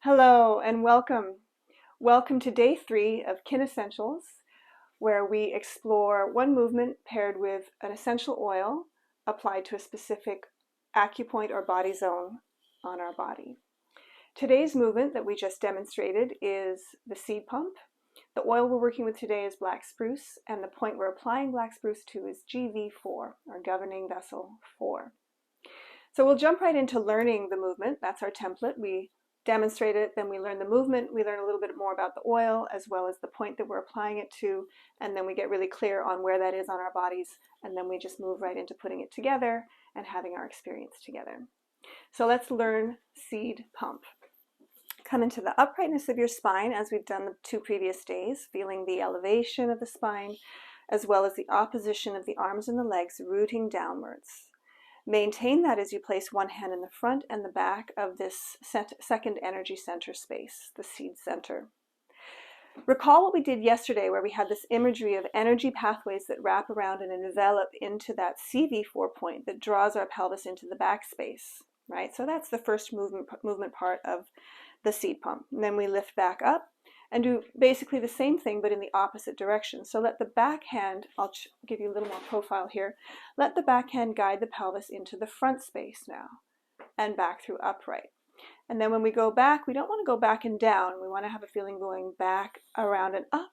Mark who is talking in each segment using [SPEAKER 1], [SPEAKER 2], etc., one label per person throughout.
[SPEAKER 1] Hello and welcome. Welcome to day 3 of KinEssentials, where we explore one movement paired with an essential oil applied to a specific acupoint or body zone on our body. Today's movement that we just demonstrated is the seed pump. The oil we're working with today is black spruce, and the point we're applying black spruce to is GV4, or governing vessel 4. So we'll jump right into learning the movement. That's our template. We demonstrate it, then we learn the movement, we learn a little bit more about the oil as well as the point that we're applying it to, and then we get really clear on where that is on our bodies, and then we just move right into putting it together and having our experience together. So let's learn seed pump. Come into the uprightness of your spine as we've done the 2 previous days, feeling the elevation of the spine as well as the opposition of the arms and the legs rooting downwards. Maintain that as you place one hand in the front and the back of this second energy center space, the seed center. Recall what we did yesterday where we had this imagery of energy pathways that wrap around and envelop into that CV4 point that draws our pelvis into the back space, right? So that's the first movement part of the seed pump. And then we lift back up and do basically the same thing but in the opposite direction. So let the back hand, I'll give you a little more profile here, let the back hand guide the pelvis into the front space now and back through upright. And then when we go back, we don't want to go back and down. We want to have a feeling going back, around and up,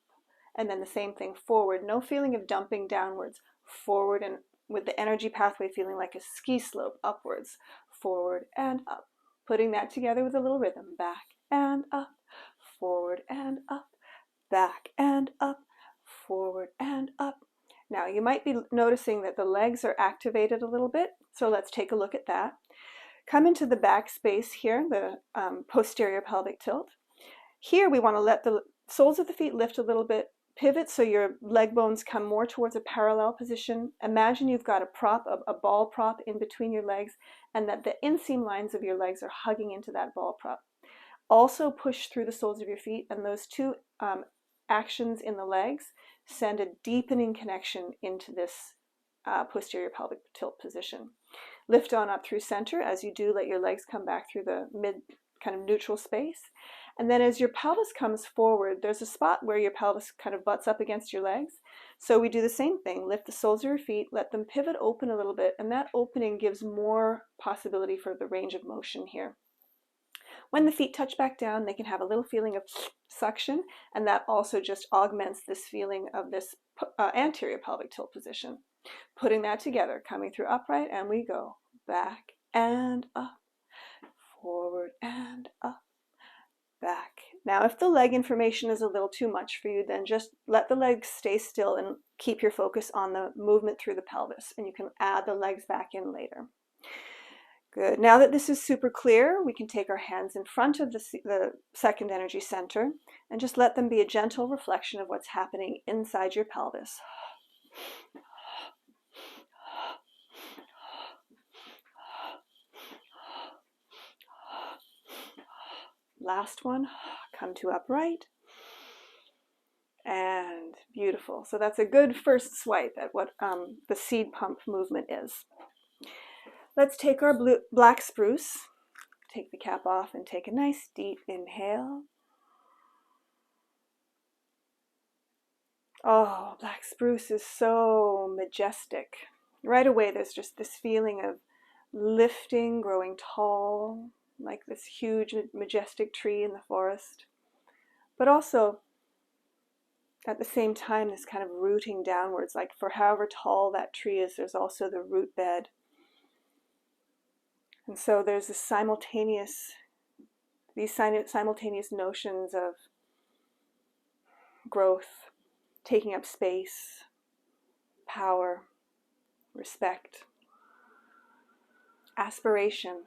[SPEAKER 1] and then the same thing forward. No feeling of dumping downwards, forward, and with the energy pathway feeling like a ski slope upwards, forward and up. Putting that together with a little rhythm, back and up, forward and up, back and up, forward and up. Now you might be noticing that the legs are activated a little bit, so let's take a look at that. Come into the back space here, the posterior pelvic tilt. Here we want to let the soles of the feet lift a little bit, pivot so your leg bones come more towards a parallel position. Imagine you've got a prop, a ball prop in between your legs, and that the inseam lines of your legs are hugging into that ball prop. Also push through the soles of your feet, and those 2 actions in the legs send a deepening connection into this posterior pelvic tilt position. Lift on up through center. As you do, let your legs come back through the mid kind of neutral space. And then as your pelvis comes forward, there's a spot where your pelvis kind of butts up against your legs. So we do the same thing. Lift the soles of your feet, let them pivot open a little bit, and that opening gives more possibility for the range of motion here. When the feet touch back down, they can have a little feeling of suction, and that also just augments this feeling of this anterior pelvic tilt position. Putting that together, coming through upright, and we go back and up, forward and up, back. Now, if the leg information is a little too much for you, then just let the legs stay still and keep your focus on the movement through the pelvis, and you can add the legs back in later. Good. Now that this is super clear, we can take our hands in front of the second energy center and just let them be a gentle reflection of what's happening inside your pelvis. Last one, come to upright. And beautiful. So that's a good first swipe at what the seed pump movement is. Let's take our black spruce, take the cap off and take a nice deep inhale. Oh, black spruce is so majestic. Right away there's just this feeling of lifting, growing tall, like this huge majestic tree in the forest. But also at the same time this kind of rooting downwards, like for however tall that tree is, there's also the root bed. And so there's these simultaneous notions of growth, taking up space, power, respect, aspiration.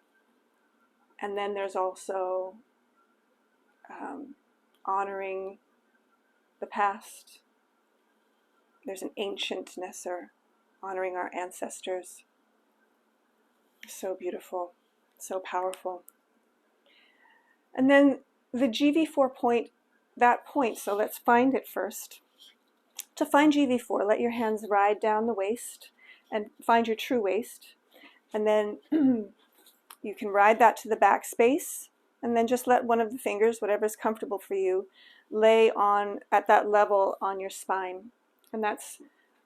[SPEAKER 1] And then there's also honoring the past. There's an ancient-ness, or honoring our ancestors. So beautiful, so powerful. And then the GV4 point, that point, so let's find it first. To find GV4, let your hands ride down the waist and find your true waist. And then you can ride that to the back space And then just let one of the fingers, whatever is comfortable for you, lay on at that level on your spine. And that's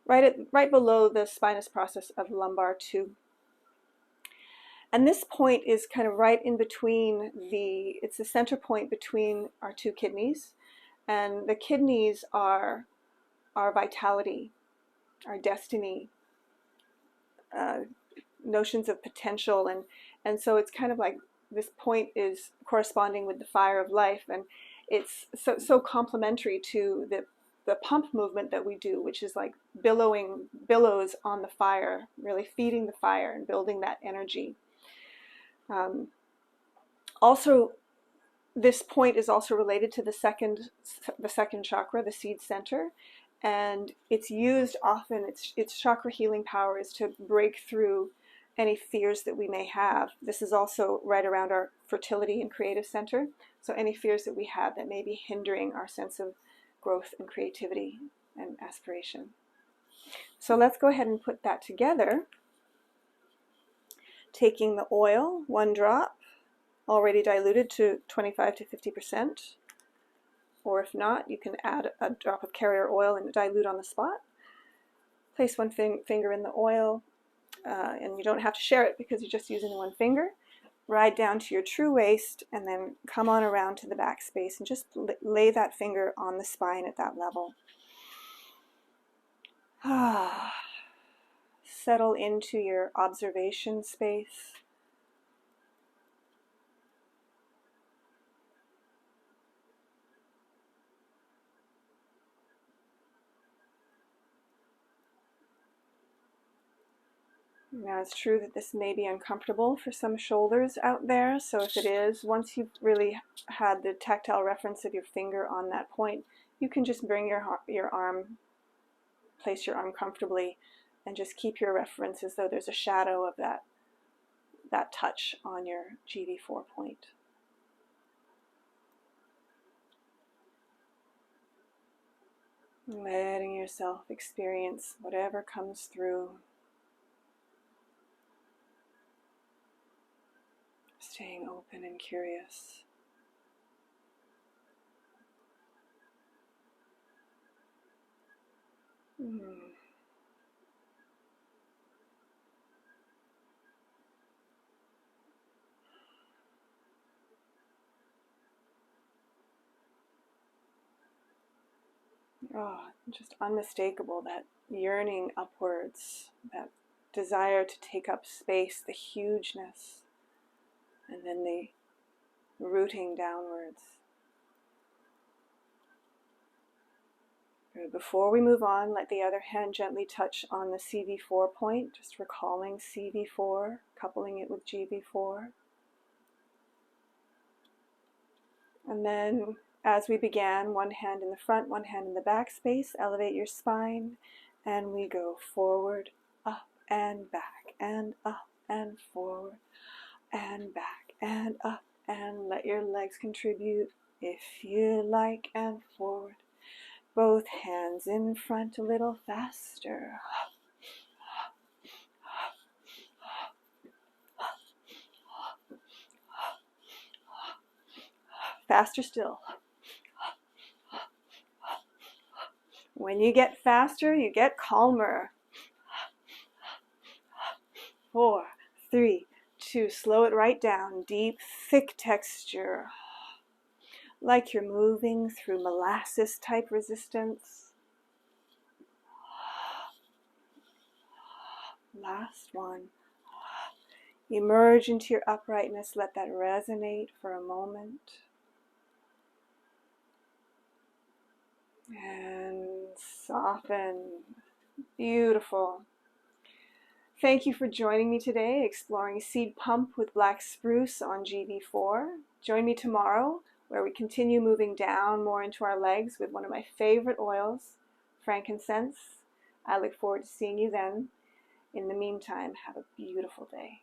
[SPEAKER 1] right below the spinous process of lumbar 2. And this point is kind of right in between it's the center point between our 2 kidneys. And the kidneys are our vitality, our destiny, notions of potential. And so it's kind of like this point is corresponding with the fire of life. And it's so complementary to the pump movement that we do, which is like billows on the fire, really feeding the fire and building that energy. Also, this point is also related to the second chakra, the seed center, and it's used often. Its chakra healing power is to break through any fears that we may have. This is also right around our fertility and creative center, so any fears that we have that may be hindering our sense of growth and creativity and aspiration. So let's go ahead and put that together. Taking the oil, 1 drop, already diluted to 25 to 50%, or if not, you can add a drop of carrier oil and dilute on the spot. Place one finger in the oil, and you don't have to share it because you're just using the 1 finger. Ride down to your true waist, and then come on around to the back space and just lay that finger on the spine at that level. Settle into your observation space. Now, it's true that this may be uncomfortable for some shoulders out there, so if it is, once you've really had the tactile reference of your finger on that point, you can just bring your arm, place your arm comfortably, and just keep your reference as though there's a shadow of that touch on your GV4 point. Letting yourself experience whatever comes through. Staying open and curious. Oh, just unmistakable, that yearning upwards, that desire to take up space, the hugeness, and then the rooting downwards. Before we move on, let the other hand gently touch on the CV4 point, just recalling CV4, coupling it with GV4. And then, as we began, 1 hand in the front, 1 hand in the back space, elevate your spine, and we go forward, up and back, and up and forward, and back and up, and let your legs contribute if you like, and forward. Both hands in front, a little faster. Faster still. When you get faster, you get calmer. 4, 3, 2, slow it right down. Deep, thick texture. Like you're moving through molasses type resistance. Last one. Emerge into your uprightness. Let that resonate for a moment. And soften. Beautiful. Thank you for joining me today, exploring seed pump with black spruce on GV4. Join me tomorrow, where we continue moving down more into our legs with one of my favorite oils, frankincense. I look forward to seeing you then. In the meantime, have a beautiful day.